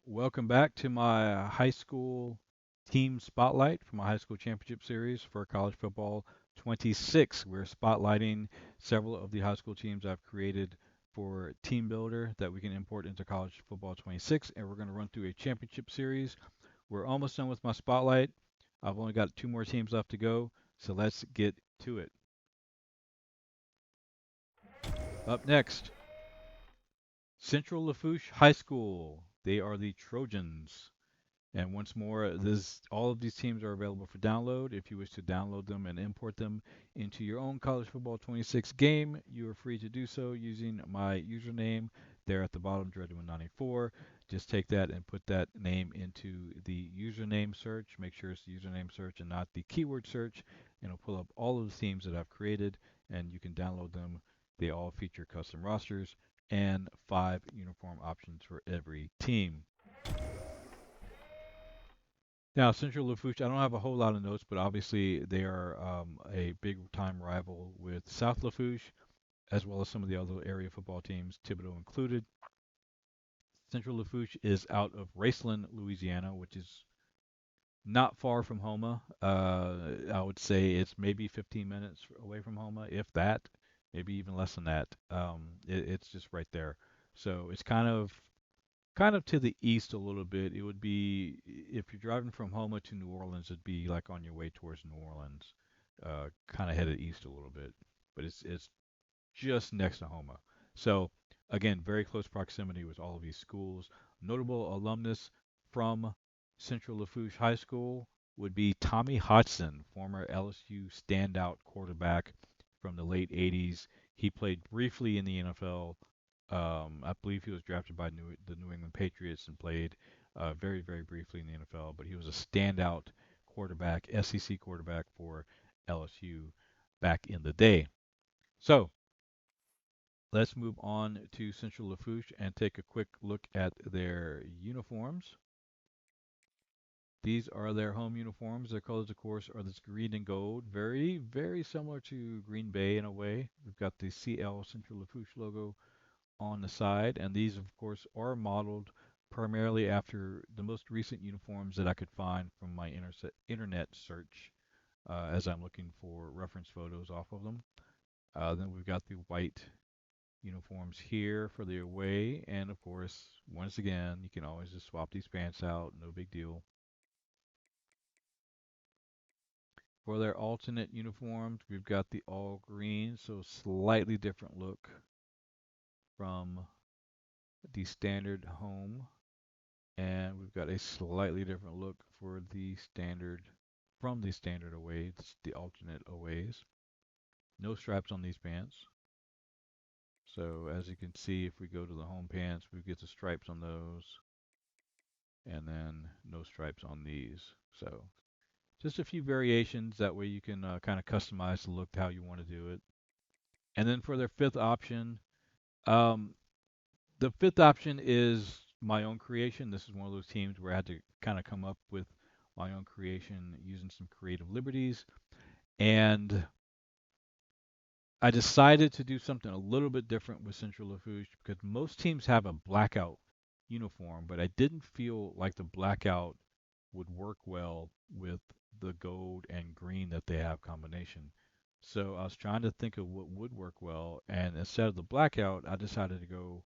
Welcome back to my high school team spotlight for my high school championship series for college football 26. We're spotlighting several of the high school teams I've created for Team Builder that we can import into college football 26, and we're going to run through a championship series. We're almost done with my spotlight. I've only got two more teams left to go, so let's get to it. Up next, Central Lafourche High School. They are the Trojans. And once more, this all of these teams are available for download. If you wish to download them and import them into your own college football 26 game, you are free to do so using my username there at the bottom, Dreaded194. Just take that and put that name into the username search. Make sure it's the username search and not the keyword search, and it'll pull up all of the teams that I've created, and you can download them. They all feature custom rosters and 5 uniform options for every team. Now, Central Lafourche, I don't have a whole lot of notes, but obviously they are a big time rival with South Lafourche, as well as some of the other area football teams, Thibodeau included. Central Lafourche is out of Raceland, Louisiana, which is not far from Homa. I would say it's maybe 15 minutes away from Homa, if that, maybe even less than that. It's just right there. So it's kind of to the east a little bit. It would be if you're driving from Houma to New Orleans, it'd be like on your way towards New Orleans, kind of headed east a little bit, but it's just next to Houma. So again, very close proximity with all of these schools. Notable alumnus from Central Lafourche High School would be Tommy Hodgson, former LSU standout quarterback from the late 80s. He played briefly in the NFL. I believe he was drafted by the New England Patriots and played very, very briefly in the NFL, but he was a standout quarterback, SEC quarterback for LSU back in the day. So let's move on to Central Lafourche and take a quick look at their uniforms. These are their home uniforms. Their colors, of course, are this green and gold, very, very similar to Green Bay in a way. We've got the CL Central Lafourche logo on the side, and these, of course, are modeled primarily after the most recent uniforms that I could find from my internet search as I'm looking for reference photos off of them. Then we've got the white uniforms here for the away, and of course, once again, you can always just swap these pants out, no big deal. For their alternate uniforms, we've got the all green, so slightly different look from the standard home. And we've got a slightly different look for the standard from the standard aways, the alternate aways. No stripes on these pants. So as you can see, if we go to the home pants, we get the stripes on those, and then no stripes on these. So just a few variations. That way you can kind of customize the look how you want to do it. And then for their fifth option, um, the fifth option is my own creation. This is one of those teams where I had to kind of come up with my own creation using some creative liberties. And I decided to do something a little bit different with Central Lafourche because most teams have a blackout uniform, but I didn't feel like the blackout would work well with the gold and green that they have combination. So I was trying to think of what would work well, and instead of the blackout, I decided to go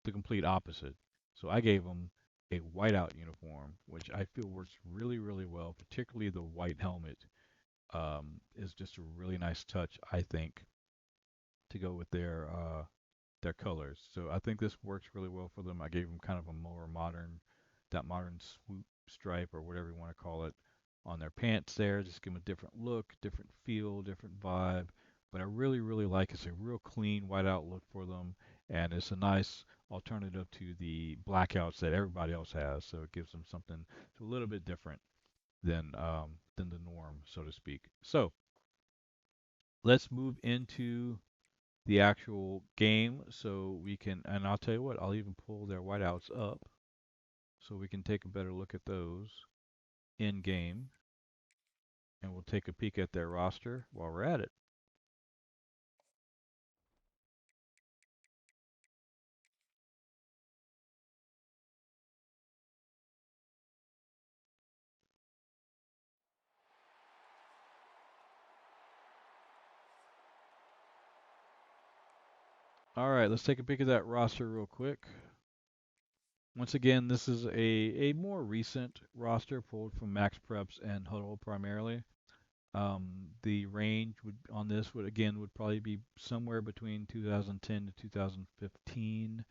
the complete opposite. So I gave them a whiteout uniform, which I feel works really, really well. Particularly the white helmet is just a really nice touch, I think, to go with their colors. So I think this works really well for them. I gave them kind of a more modern, that modern swoop stripe or whatever you want to call it on their pants there. Just give them a different look, different feel, different vibe. But I really, really like it's a real clean whiteout look for them, and it's a nice alternative to the blackouts that everybody else has. So it gives them something a little bit different than the norm, so to speak. So let's move into the actual game so we can, and I'll tell you what, I'll even pull their whiteouts up so we can take a better look at those in game, and we'll take a peek at their roster while we're at it. All right, let's take a peek at that roster real quick. Once again, this is a more recent roster pulled from Max Preps and Huddle primarily. The range would on this would probably be somewhere between 2010 to 2015.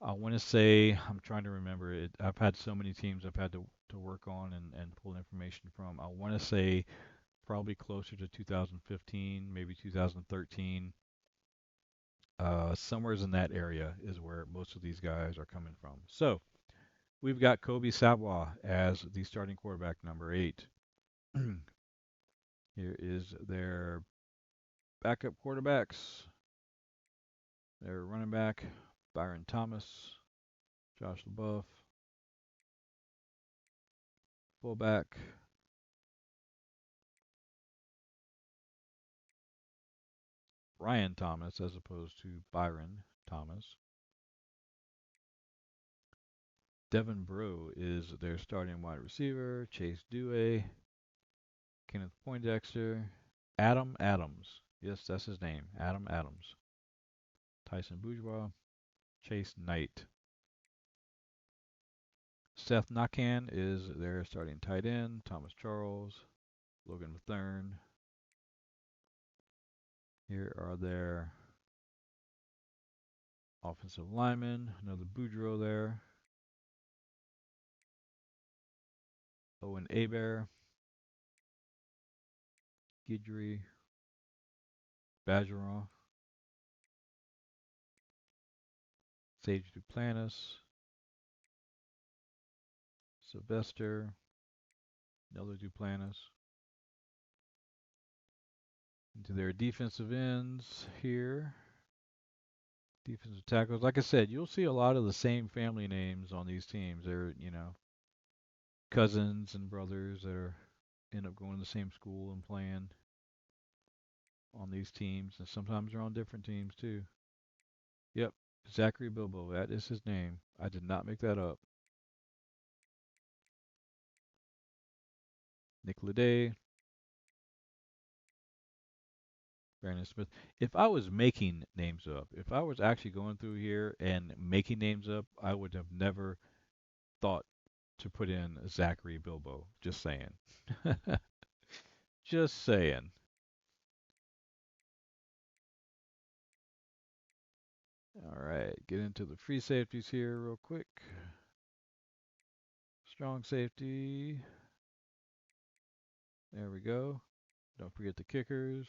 I want to say I'm trying to remember it. I've had so many teams I've had to work on and pull information from. I want to say probably closer to 2015, maybe 2013. Somewhere's in that area is where most of these guys are coming from. So we've got Kobe Savoie as the starting quarterback, number 8. Here is their backup quarterbacks. Their running back, Byron Thomas, Josh LaBeouf. Fullback, Brian Thomas, as opposed to Byron Thomas. Devin Breaux is their starting wide receiver. Chase Dewey, Kenneth Poindexter, Adam Adams. Yes, that's his name, Adam Adams. Tyson Bourgeois, Chase Knight. Seth Nakan is their starting tight end. Thomas Charles, Logan Mathern. Here are their offensive linemen. Another Boudreaux there. Owen Abear, Guidry, Bergeron, Sage Duplantis, Sylvester, another Duplantis. Into their defensive ends here. Defensive tackles. Like I said, you'll see a lot of the same family names on these teams. They're, cousins and brothers that are end up going to the same school and playing on these teams. And sometimes they're on different teams too. Yep, Zachary Bilbo. That is his name. I did not make that up. Nick Leday, Brandon Smith. If I was making names up, if I was actually going through here and making names up, I would have never thought to put in Zachary Bilbo. Just saying. Just saying. All right, get into the free safeties here real quick. Strong safety. There we go. Don't forget the kickers.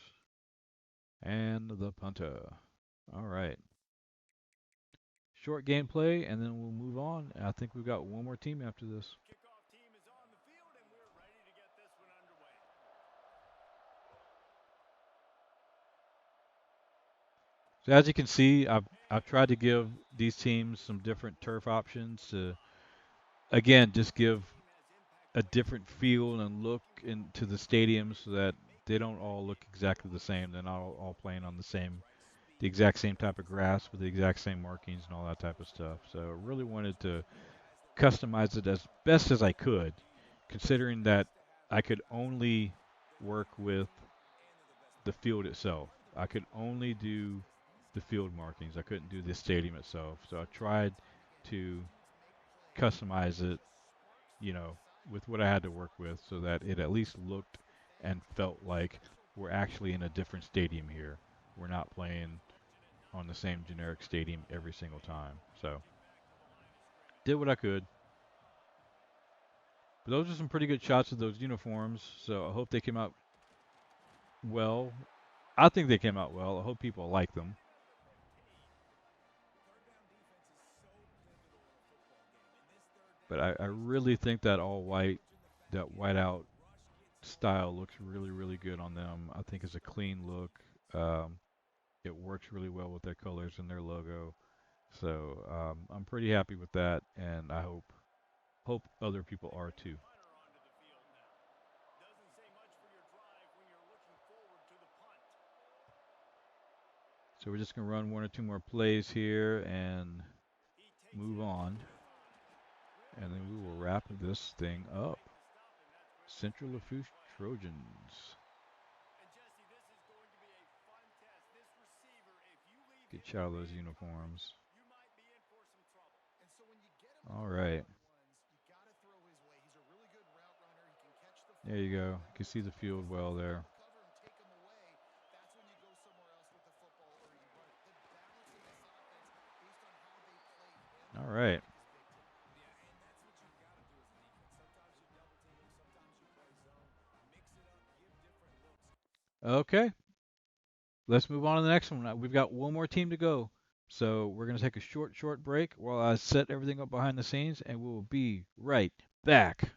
And the punter. All right. Short gameplay, and then we'll move on. I think we've got one more team after this. So as you can see, I've tried to give these teams some different turf options to, again, just give a different feel and look into the stadium so that they don't all look exactly the same. They're not all playing on the exact same type of grass with the exact same markings and all that type of stuff. So I really wanted to customize it as best as I could, considering that I could only work with the field itself. I could only do the field markings. I couldn't do the stadium itself. So I tried to customize it, you know, with what I had to work with so that it at least looked and felt like we're actually in a different stadium here. We're not playing on the same generic stadium every single time. So did what I could. But those are some pretty good shots of those uniforms. So I hope they came out well. I think they came out well. I hope people like them. But I really think that all white, that whiteout style looks really, really good on them. I think it's a clean look. Um, it works really well with their colors and their logo. So I'm pretty happy with that, and I hope other people are too. So we're just gonna run one or two more plays here and move on, and then we will wrap this thing up. Central Lafourche Trojans Get you out of those uniforms. All right. There you go. You can see the field well there. All right. Okay. Let's move on to the next one. We've got one more team to go. So we're going to take a short break while I set everything up behind the scenes, and we'll be right back.